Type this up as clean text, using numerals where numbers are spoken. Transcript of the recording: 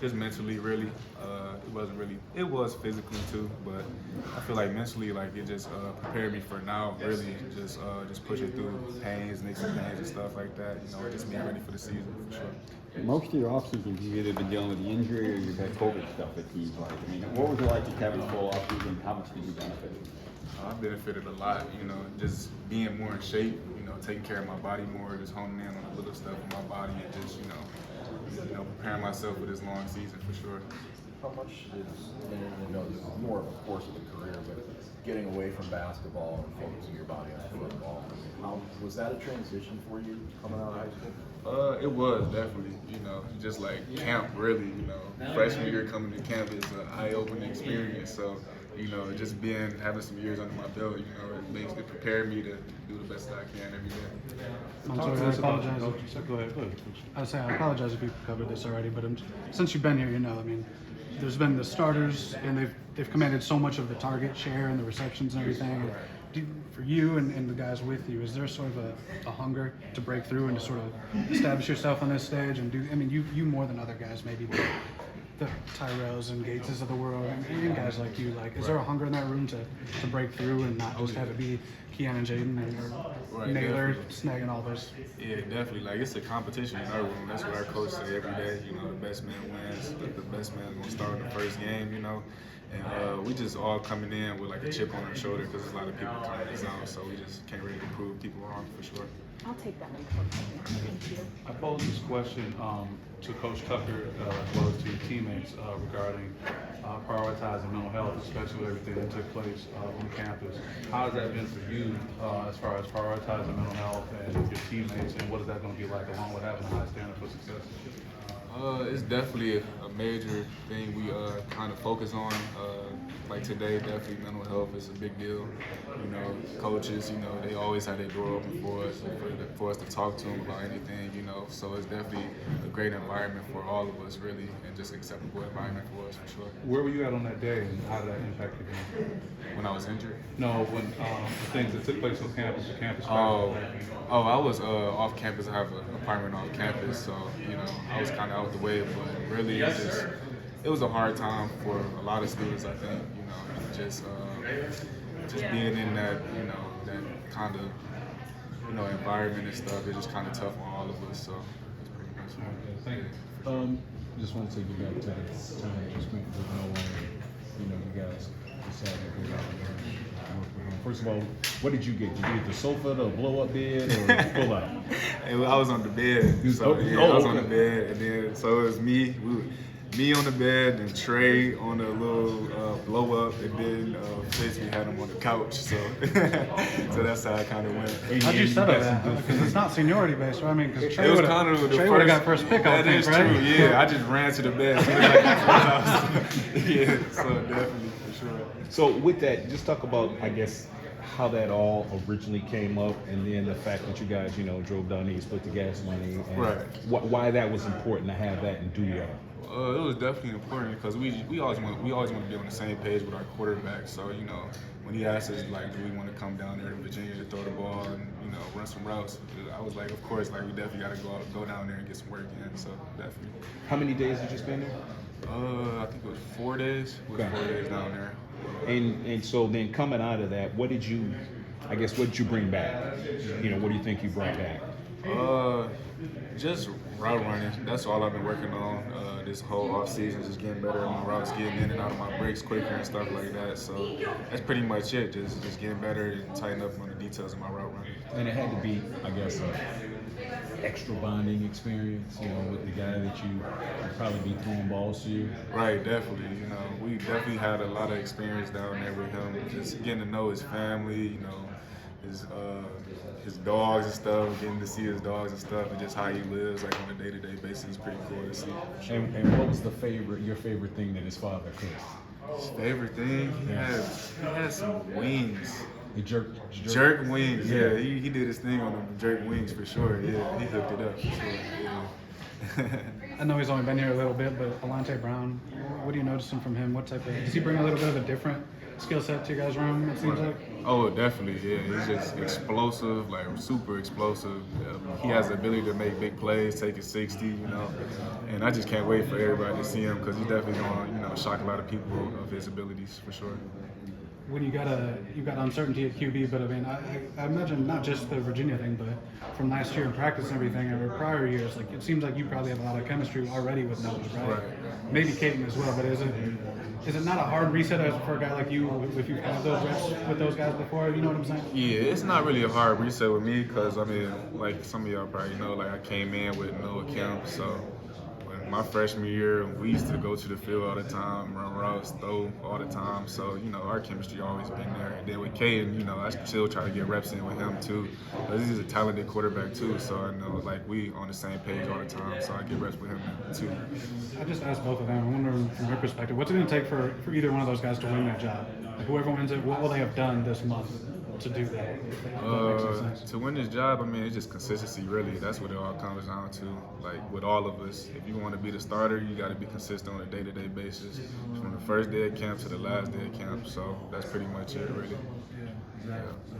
Just mentally, really. It wasn't really. It was physically too, but I feel like mentally, like it just prepared me for now. Really, just pushing through pains, nicks and pains and stuff like that. Just being ready for the season for sure. Most of your offseason, you've either been dealing with the injury or you've had COVID stuff, it seems like. I mean, what was it like to Kevin's full offseason? How much did you benefit? I benefited a lot. Just being more in shape. Taking care of my body more, just honing in on the little stuff in my body, and just preparing myself for this long season for sure. How much is, this is more of a course of the career, but getting away from basketball and focusing your body on football, how was that a transition for you coming out of high school? It was definitely, just like camp really, freshman year coming to camp is an eye-opening experience. So, just having some years under my belt, it prepared me to do the best that I can every day. Montorie, I apologize. Go ahead. I was saying, I apologize if you covered this already, but since you've been here, there's been the starters, and they've commanded so much of the target share and the receptions and everything. For you and the guys with you, is there sort of a hunger to break through and to sort of establish yourself on this stage and you more than other guys, maybe the Tyrells and Gateses of the world, and guys like you, is there a hunger in that room to break through and not just have it be Keon and Jaden and Naylor snagging all those? Yeah, definitely. It's a competition in our room. That's what our coach say every day. The best man wins. The best man gonna start in the first game. And we just all coming in with a chip on our shoulder because there's a lot of people coming in zone. So we just can't really prove people wrong for sure. I'll take that one. Thank you. I posed this question to Coach Tucker as well as to your teammates regarding prioritizing mental health, especially with everything that took place on campus. How has that been for you as far as prioritizing mental health and your teammates, and what is that going to be like along with having a high standard for success? It's definitely a major thing we kind of focus on. Like today, definitely mental health is a big deal. Coaches, they always have their door open for us to talk to them about anything. So it's definitely a great environment for all of us, really, and just an acceptable environment for us for sure. Where were you at on that day, and how did that impact your game? When I was injured? No, when the things that took place on campus, the campus. I was off campus. I have an apartment off campus, so I was kind of out the way. But really, it was a hard time for a lot of students. I think just being in that that kind of environment and stuff. It's just kind of tough on all of us. So that's pretty much it. Thank you. Just want to take you back to the time that you spent with Noah. You guys decided to go out there and work with him. First of all, what did you get? Did you get the sofa, the blow-up bed, or pull out? I was on the bed. So I was on the bed, and then so it was me. Me on the bed, and Trey on the little blow up, and then Fitz, we had him on the couch. So, so that's how it kind of went. How'd you settle that? Because it's not seniority based, right? Because Trey would have got first pick. That is true. Yeah, I just ran to the bed. Yeah, so definitely for sure. So with that, just talk about, I guess, how that all originally came up, and then the fact that you guys, drove down there, split the gas money, and why that was important to have that and do that. It was definitely important because we always want to be on the same page with our quarterback. So when he asked us do we want to come down there to Virginia to throw the ball and run some routes, I was like, of course, we definitely got to go down there and get some work in. So definitely. How many days did you spend there? I think it was 4 days. It was 4 days down there. And so then coming out of that, what did you bring back? What do you think you brought back? Just route running. That's all I've been working on this whole off season. Just getting better at my routes, getting in and out of my breaks quicker and stuff like that. So that's pretty much it. Just getting better and tighten up on the details of my route running. And it had to be, I guess, an extra bonding experience, with the guy that you would probably be throwing balls to. Right, definitely. We definitely had a lot of experience down there with him. Just getting to know his family, his dogs and stuff, getting to see his dogs and stuff, and just how he lives on a day-to-day basis is pretty cool to see. And what was your favorite thing that his father cooked? His favorite thing? He had some wings. The jerk wings. Yeah, he did his thing on the jerk wings for sure. Yeah, he hooked it up for sure. Yeah. I know he's only been here a little bit, but Alante Brown, what are you noticing from him? What type of does he bring a little bit of a different skill set to your guys' room? It seems like. Oh, definitely, yeah. He's just explosive, like super explosive. He has the ability to make big plays, take it 60, you know. And I just can't wait for everybody to see him because he's definitely going to, shock a lot of people of his abilities for sure. When you got uncertainty at QB, but I mean, I imagine not just the Virginia thing, but from last year in practice and everything, or prior years, like it seems like you probably have a lot of chemistry already with Noah, right? Right. Maybe Caden as well, but is it not a hard reset for a guy like you if you've had those reps with those guys before? You know what I'm saying? Yeah, it's not really a hard reset with me because, I mean, like some of y'all probably know, like I came in with Noah Kemp, so my freshman year, we used to go to the field all the time, run routes, throw all the time. So, our chemistry always been there. And then with Caden, I still try to get reps in with him too. But he's a talented quarterback too, so I know like we on the same page all the time. So I get reps with him too. I just asked both of them. I'm wondering from your perspective, what's it going to take for either one of those guys to win that job? Like whoever wins it, what will they have done this month to do that? If that makes any sense. To win this job, I mean, it's just consistency, really. That's what it all comes down to. Like, with all of us, if you want to be the starter, you got to be consistent on a day-to-day basis, from the first day of camp to the last day of camp. So that's pretty much it, really. Yeah, exactly.